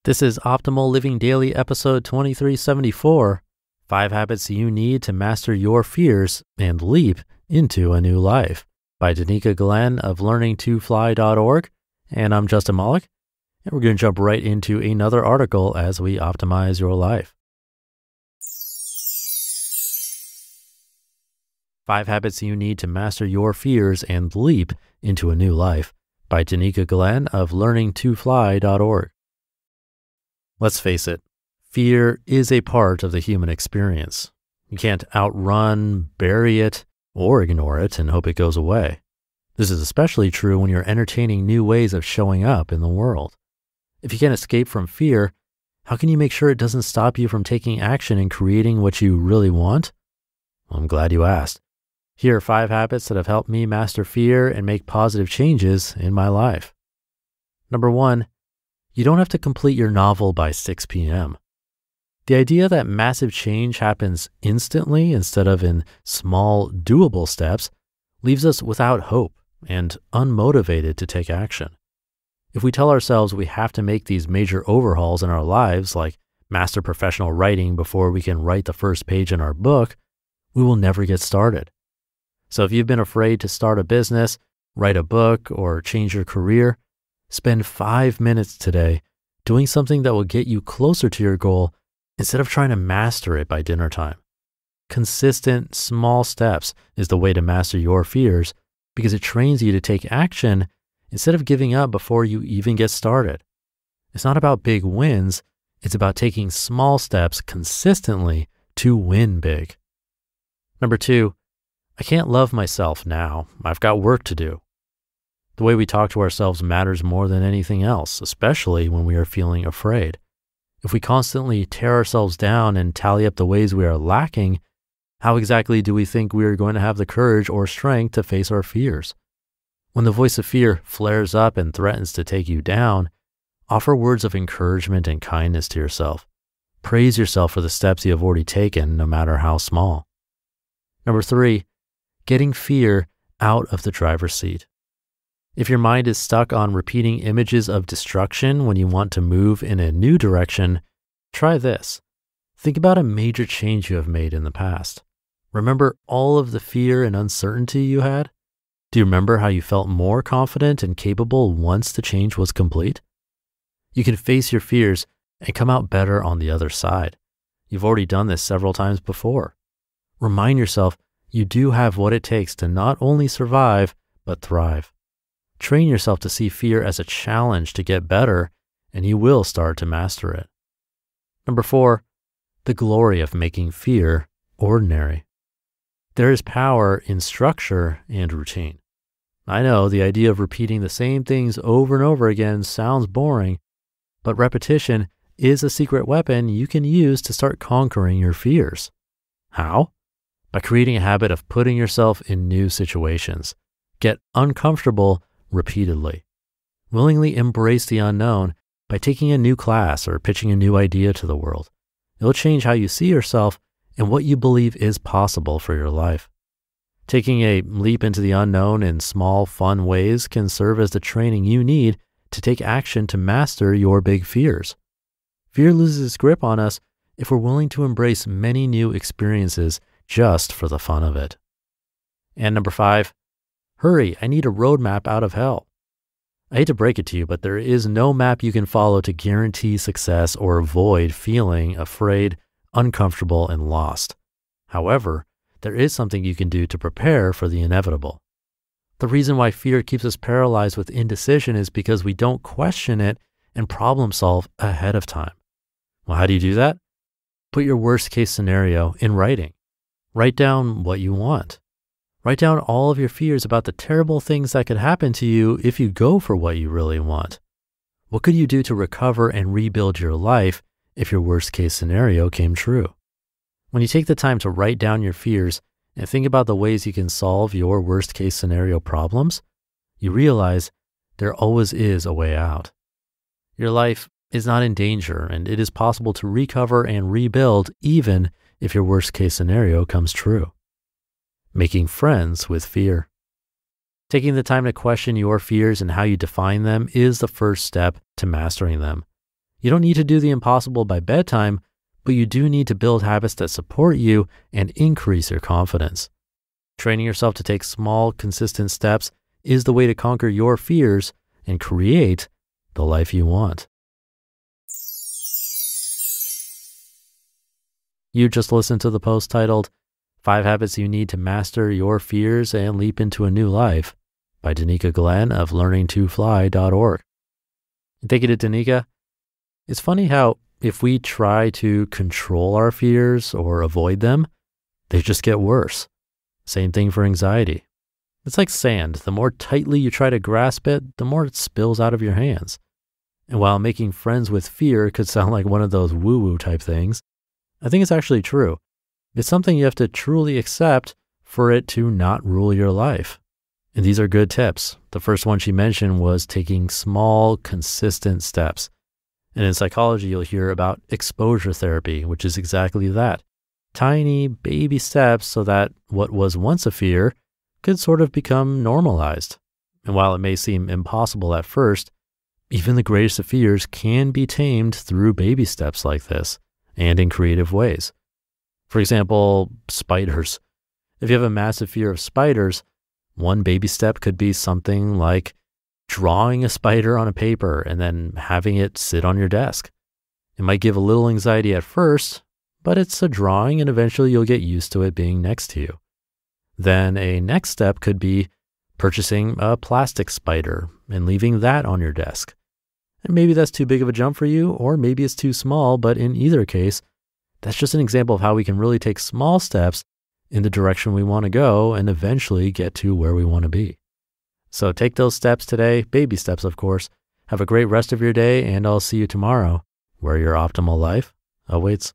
This is Optimal Living Daily episode 2374, 5 Habits You Need to Master Your Fears and Leap into a New Life by Daneika Glenn of Learning2Fly.org. And I'm Justin Malik, and we're going to jump right into another article as we optimize your life. 5 Habits You Need to Master Your Fears and Leap into a New Life by Daneika Glenn of Learning2Fly.org. Let's face it, fear is a part of the human experience. You can't outrun, bury it, or ignore it and hope it goes away. This is especially true when you're entertaining new ways of showing up in the world. If you can't escape from fear, how can you make sure it doesn't stop you from taking action and creating what you really want? Well, I'm glad you asked. Here are 5 habits that have helped me master fear and make positive changes in my life. Number 1, you don't have to complete your novel by 6 p.m. The idea that massive change happens instantly instead of in small, doable steps leaves us without hope and unmotivated to take action. If we tell ourselves we have to make these major overhauls in our lives, like master professional writing before we can write the first page in our book, we will never get started. So if you've been afraid to start a business, write a book, or change your career, spend 5 minutes today doing something that will get you closer to your goal instead of trying to master it by dinner time. Consistent, small steps is the way to master your fears because it trains you to take action instead of giving up before you even get started. It's not about big wins, it's about taking small steps consistently to win big. Number 2, I can't love myself now. I've got work to do. The way we talk to ourselves matters more than anything else, especially when we are feeling afraid. If we constantly tear ourselves down and tally up the ways we are lacking, how exactly do we think we are going to have the courage or strength to face our fears? When the voice of fear flares up and threatens to take you down, offer words of encouragement and kindness to yourself. Praise yourself for the steps you have already taken, no matter how small. Number 3, getting fear out of the driver's seat. If your mind is stuck on repeating images of destruction when you want to move in a new direction, try this. Think about a major change you have made in the past. Remember all of the fear and uncertainty you had? Do you remember how you felt more confident and capable once the change was complete? You can face your fears and come out better on the other side. You've already done this several times before. Remind yourself you do have what it takes to not only survive, but thrive. Train yourself to see fear as a challenge to get better, and you will start to master it. Number 4, the glory of making fear ordinary. There is power in structure and routine. I know the idea of repeating the same things over and over again sounds boring, but repetition is a secret weapon you can use to start conquering your fears. How? By creating a habit of putting yourself in new situations. Get uncomfortable repeatedly. Willingly embrace the unknown by taking a new class or pitching a new idea to the world. It'll change how you see yourself and what you believe is possible for your life. Taking a leap into the unknown in small, fun ways can serve as the training you need to take action to master your big fears. Fear loses its grip on us if we're willing to embrace many new experiences just for the fun of it. And number 5, hurry, I need a roadmap out of hell. I hate to break it to you, but there is no map you can follow to guarantee success or avoid feeling afraid, uncomfortable, and lost. However, there is something you can do to prepare for the inevitable. The reason why fear keeps us paralyzed with indecision is because we don't question it and problem solve ahead of time. Well, how do you do that? Put your worst case scenario in writing. Write down what you want. Write down all of your fears about the terrible things that could happen to you if you go for what you really want. What could you do to recover and rebuild your life if your worst case scenario came true? When you take the time to write down your fears and think about the ways you can solve your worst case scenario problems, you realize there always is a way out. Your life is not in danger, and it is possible to recover and rebuild even if your worst case scenario comes true. Making friends with fear. Taking the time to question your fears and how you define them is the first step to mastering them. You don't need to do the impossible by bedtime, but you do need to build habits that support you and increase your confidence. Training yourself to take small, consistent steps is the way to conquer your fears and create the life you want. You just listened to the post titled 5 Habits You Need to Master Your Fears and Leap into a New Life by Daneika Glenn of learning2fly.org. And thank you to Daneika. It's funny how if we try to control our fears or avoid them, they just get worse. Same thing for anxiety. It's like sand. The more tightly you try to grasp it, the more it spills out of your hands. And while making friends with fear could sound like one of those woo-woo type things, I think it's actually true. It's something you have to truly accept for it to not rule your life. And these are good tips. The first one she mentioned was taking small, consistent steps. And in psychology, you'll hear about exposure therapy, which is exactly that. Tiny baby steps so that what was once a fear could sort of become normalized. And while it may seem impossible at first, even the greatest of fears can be tamed through baby steps like this and in creative ways. For example, spiders. If you have a massive fear of spiders, one baby step could be something like drawing a spider on a paper and then having it sit on your desk. It might give a little anxiety at first, but it's a drawing and eventually you'll get used to it being next to you. Then a next step could be purchasing a plastic spider and leaving that on your desk. And maybe that's too big of a jump for you, or maybe it's too small, but in either case, that's just an example of how we can really take small steps in the direction we want to go and eventually get to where we want to be. So take those steps today, baby steps, of course. Have a great rest of your day, and I'll see you tomorrow, where your optimal life awaits.